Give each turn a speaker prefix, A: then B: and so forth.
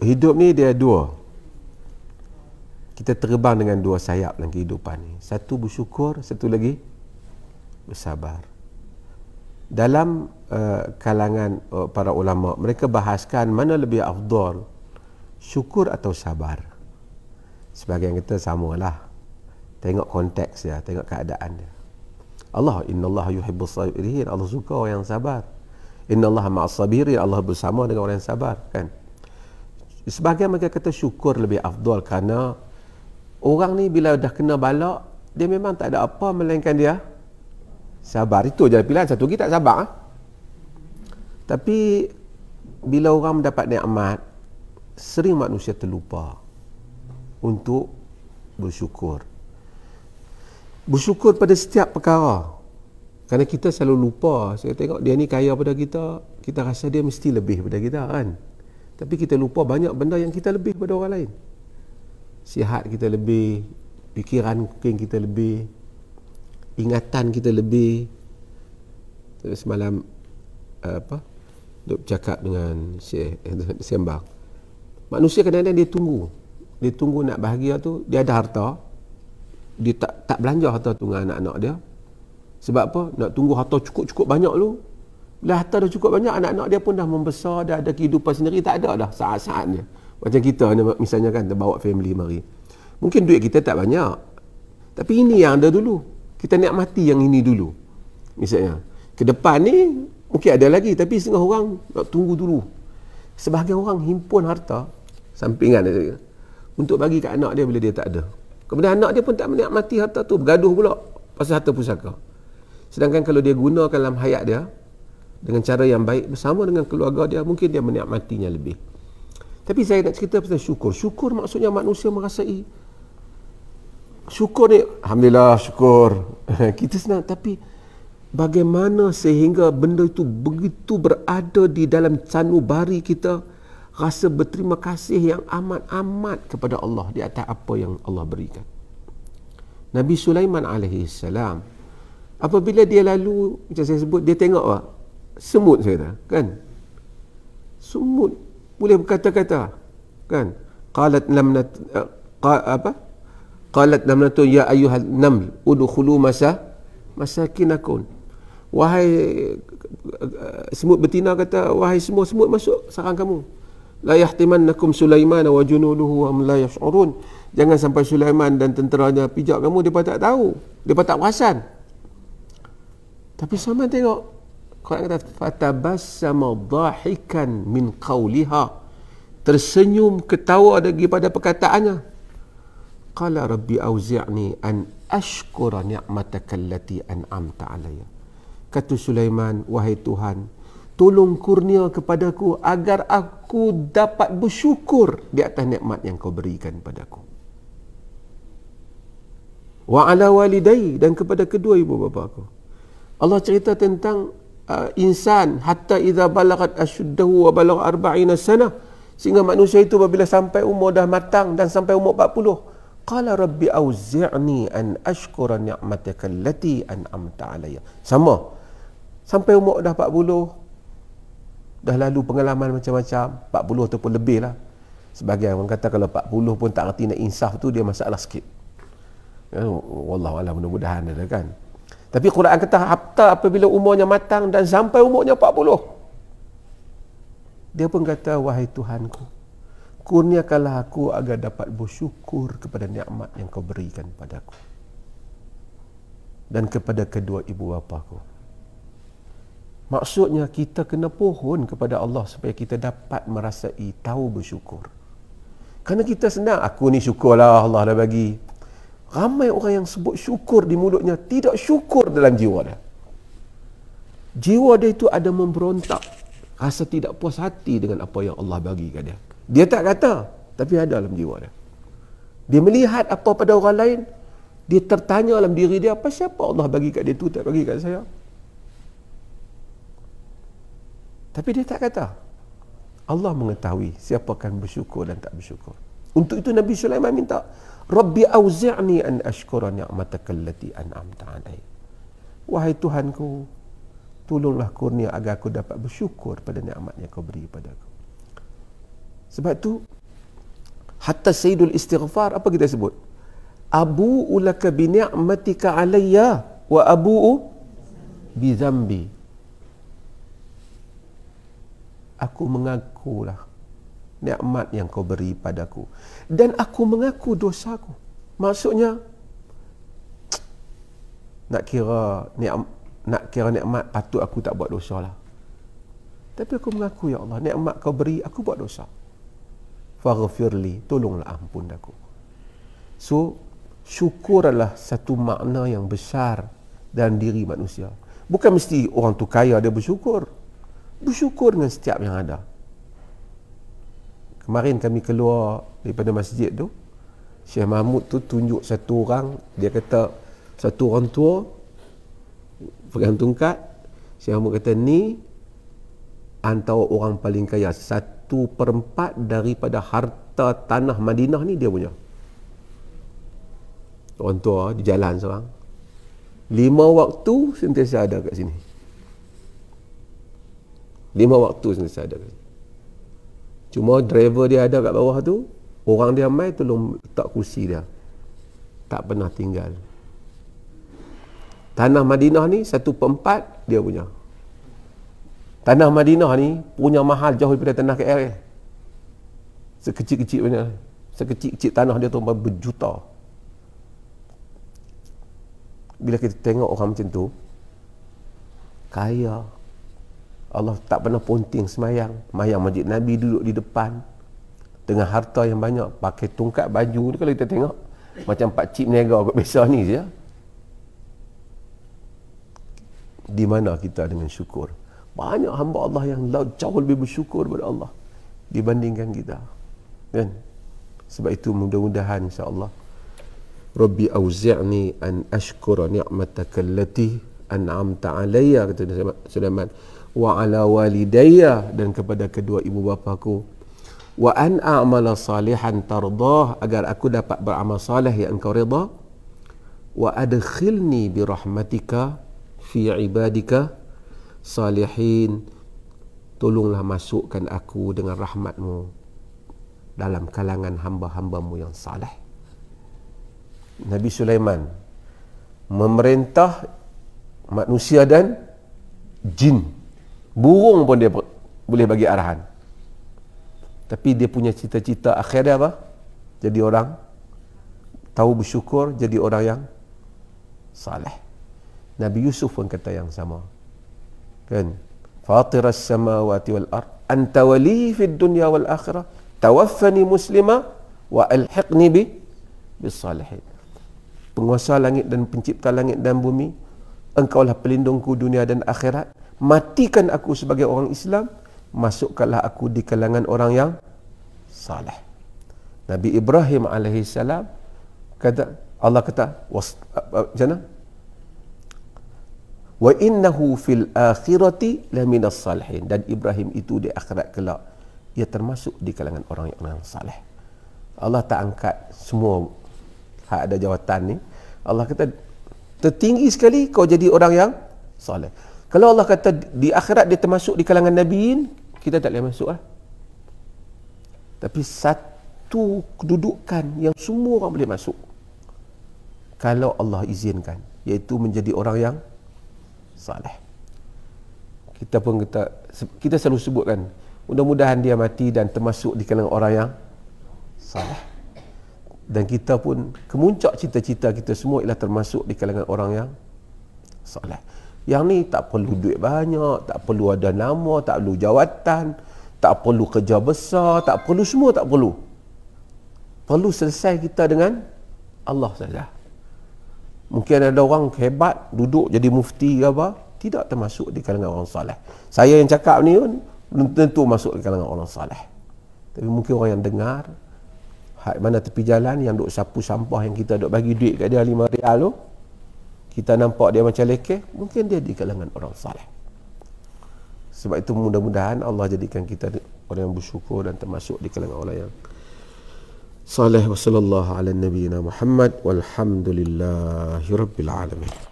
A: hidup ni dia dua. Kita terbang dengan dua sayap dalam kehidupan ni. Satu bersyukur, satu lagi bersabar. Dalam kalangan para ulama, mereka bahaskan mana lebih afdal, syukur atau sabar. Sebagian kita samalah. Tengok konteks dia, tengok keadaan dia. Innallaha yuhibbus sabirin, Allah suka orang yang sabar. Innallaha ma'as sabirin, Allah bersama dengan orang yang sabar, kan? Sebagian mereka kata syukur lebih afdal kerana orang ni bila dah kena balak, dia memang tak ada apa melainkan dia sabar. Itu je pilihan. Satu lagi tak sabar. Tapi bila orang mendapat nikmat, sering manusia terlupa untuk bersyukur. Bersyukur pada setiap perkara. Kerana kita selalu lupa. Saya tengok dia ni kaya pada kita, kita rasa dia mesti lebih pada kita, kan? Tapi kita lupa banyak benda yang kita lebih pada orang lain. Sihat kita lebih, fikiran mungkin kita lebih, ingatan kita lebih. Semalam duk cakap dengan sembang. Manusia kadang-kadang dia tunggu nak bahagia tu, dia ada harta, dia tak belanja harta tu dengan anak-anak dia. Sebab apa? Nak tunggu harta cukup-cukup banyak dulu. Bila harta dah cukup banyak, anak-anak dia pun dah membesar, dah ada kehidupan sendiri, tak ada dah saat-saatnya. Macam kita misalnya kan, kita bawa family mari. Mungkin duit kita tak banyak, tapi ini yang ada dulu. Kita nikmati yang ini dulu. Misalnya, ke depan ni mungkin ada lagi, tapi setengah orang nak tunggu dulu. Sebahagian orang himpun harta, sampingan dia, untuk bagi ke anak dia bila dia tak ada. Kemudian anak dia pun tak menikmati harta tu, bergaduh pula pasal harta pusaka. Sedangkan kalau dia gunakan dalam hayat dia dengan cara yang baik bersama dengan keluarga dia, mungkin dia menikmatinya lebih. Tapi saya nak cerita pasal syukur. Syukur maksudnya manusia merasai syukur ni, alhamdulillah syukur. Kita senang, tapi bagaimana sehingga benda itu begitu berada di dalam sanubari kita, rasa berterima kasih yang amat-amat kepada Allah di atas apa yang Allah berikan. Nabi Sulaiman alaihi salam, apabila dia lalu, macam saya sebut, dia tengok apa? Semut, saya kata, kan? Semut boleh berkata-kata, kan? Qalat namnatu ya ayyuhan naml udkhulu masakinakum. Wahai semut betina kata, wahai semua semut, masuk sarang kamu. La yahtimannakum Sulaiman wa junuduhu wa la yash'urun. Jangan sampai Sulaiman dan tenteranya pijak kamu, depa tak tahu, depa tak perasan. Tapi sama tengok, Quran kata fatabassama dhahikan min qawliha, tersenyum ketawa daripada perkataannya. Qala rabbi auzi'ni an ashkura ni'mataka allati an'amta alayya. Kata Sulaiman, wahai Tuhan, tolong kurnia kepadaku agar aku dapat bersyukur di atas nikmat yang kau berikan padaku. Wa ala walidai, dan kepada kedua ibu bapa aku. Allah cerita tentang insan hatta idza balagat ashuddahu wa balagha 40 sana, sehingga manusia itu apabila sampai umur dah matang dan sampai umur 40, qala rabbi auzi'ni an ashkura ni'mataka allati an'amta alayya. Sama, sampai umur dah 40, dah lalu pengalaman macam-macam, 40 ataupun lebih lah. Sebagai orang kata kalau 40 pun tak reti nak insaf tu, dia masalah sikit. Wallahualam, mudah-mudahan ada, kan? Tapi Quran kata hatta apabila umurnya matang dan sampai umurnya 40, dia pun kata, wahai Tuhanku, kurniakanlah aku agar dapat bersyukur kepada nikmat yang kau berikan padaku dan kepada kedua ibu bapaku. Maksudnya kita kena pohon kepada Allah supaya kita dapat merasai tahu bersyukur. Kerana kita senang, aku ni syukurlah Allah dah bagi. Ramai orang yang sebut syukur di mulutnya, tidak syukur dalam jiwa dia. Jiwa dia itu ada memberontak, rasa tidak puas hati dengan apa yang Allah bagi kat dia. Dia tak kata, tapi ada dalam jiwa dia. Dia melihat apa pada orang lain, dia tertanya dalam diri dia, apa siapa Allah bagi kat dia tu tak bagi kat saya? Tapi dia tak kata. Allah mengetahui siapa akan bersyukur dan tak bersyukur. Untuk itu Nabi Sulaiman minta, Rabbi auzi'ni an ashkura ni'mataka allati an'amta alayya. Wahai Tuhanku, tolonglah kurnia agar aku dapat bersyukur pada nikmat yang kau beri padaku. Sebab tu hatta sayyidul istighfar apa kita sebut? Abu'u laka bi ni'matika alayya wa abu'u bi dhanbi. Aku mengakulah nikmat yang kau beri padaku dan aku mengaku dosaku. Maksudnya nak kira nikmat patut aku tak buat dosa lah. Tapi aku mengaku, ya Allah, nikmat kau beri aku buat dosa. Faghfirli, tolonglah ampun aku. So syukur adalah satu makna yang besar dalam diri manusia. Bukan mesti orang tu kaya dia bersyukur. Bersyukur dengan setiap yang ada. Kemarin kami keluar daripada masjid tu, Syekh Mahmud tu tunjuk satu orang, dia kata satu orang tua pegang tongkat. Syekh Mahmud kata ni antara orang paling kaya, 1/4 daripada harta tanah Madinah ni dia punya. Orang tua di jalan seorang, 5 waktu sentiasa ada kat sini. 5 waktu sentiasa ada kat sini. Cuma driver dia ada kat bawah tu, orang dia mai tolong letak kursi dia, tak pernah tinggal. Tanah Madinah ni 1/4 dia punya. Tanah Madinah ni punya mahal jauh daripada tanah KL. Sekecil-kecil punya, sekecil-kecil tanah dia tu berjuta. Bila kita tengok orang macam tu, kaya, Allah tak pernah ponting semayang, mayang masjid Nabi, duduk di depan dengan harta yang banyak, pakai tongkat baju. Kalau kita tengok macam pak cik niaga kat biasa ni je. Di mana kita dengan syukur? Banyak hamba Allah yang jauh lebih bersyukur kepada Allah dibandingkan kita, kan? Sebab itu mudah-mudahan insya-Allah, Rabbi auzi'ni an ashkura ni'mataka allati an'amta alayya, kata Sulaiman, wa ala walidayya, dan kepada kedua ibu bapaku, wa an a'mala salihan tardah, agar aku dapat beramal saleh yang engkau redha, wa adkhilni bi rahmatika fi ibadika salihin, tolonglah masukkan aku dengan rahmatmu dalam kalangan hamba-hambamu yang saleh. Nabi Sulaiman memerintah manusia dan jin, burung pun dia boleh bagi arahan. Tapi dia punya cita-cita akhir dia apa? Jadi orang tahu bersyukur, jadi orang yang saleh. Nabi Yusuf pun kata yang sama, kan? Fatiras samawati wal ard anta wali fid dunya wal akhirah tawaffani muslima wa alhiqni bis salihin. Penguasa langit dan pencipta langit dan bumi, engkaulah pelindungku dunia dan akhirat. Matikan aku sebagai orang Islam, masukkanlah aku di kalangan orang yang saleh. Nabi Ibrahim alaihissalam kata, Allah kata, macam wa innahu fil akhirati laminas salihin, dan Ibrahim itu di akhirat kelak ia termasuk di kalangan orang yang saleh. Allah tak angkat semua hak ada jawatan ni. Allah kata tertinggi sekali kau jadi orang yang saleh. Kalau Allah kata di akhirat dia termasuk di kalangan nabiin, kita tak boleh masuk lah. Tapi satu kedudukan yang semua orang boleh masuk kalau Allah izinkan, iaitu menjadi orang yang saleh. Kita selalu sebutkan, mudah-mudahan dia mati dan termasuk di kalangan orang yang saleh. Dan kita pun, kemuncak cita-cita kita semua ialah termasuk di kalangan orang yang saleh. Yang ni tak perlu duit banyak, tak perlu ada nama, tak perlu jawatan, tak perlu kerja besar, tak perlu, semua tak perlu. Perlu selesai kita dengan Allah saja. Mungkin ada orang hebat duduk jadi mufti ke apa, tidak termasuk di kalangan orang saleh. Saya yang cakap ni pun belum tentu masuk di kalangan orang saleh. Tapi mungkin orang yang dengar, mana tepi jalan yang duk sapu sampah yang kita duk bagi duit kat dia 5 rial tu, kita nampak dia macam lekeh, mungkin dia di kalangan orang saleh. Sebab itu mudah-mudahan Allah jadikan kita orang yang bersyukur dan termasuk di kalangan orang yang saleh. Wa sallallahu ala nabiyyina Muhammad walhamdulillahi rabbil alamin.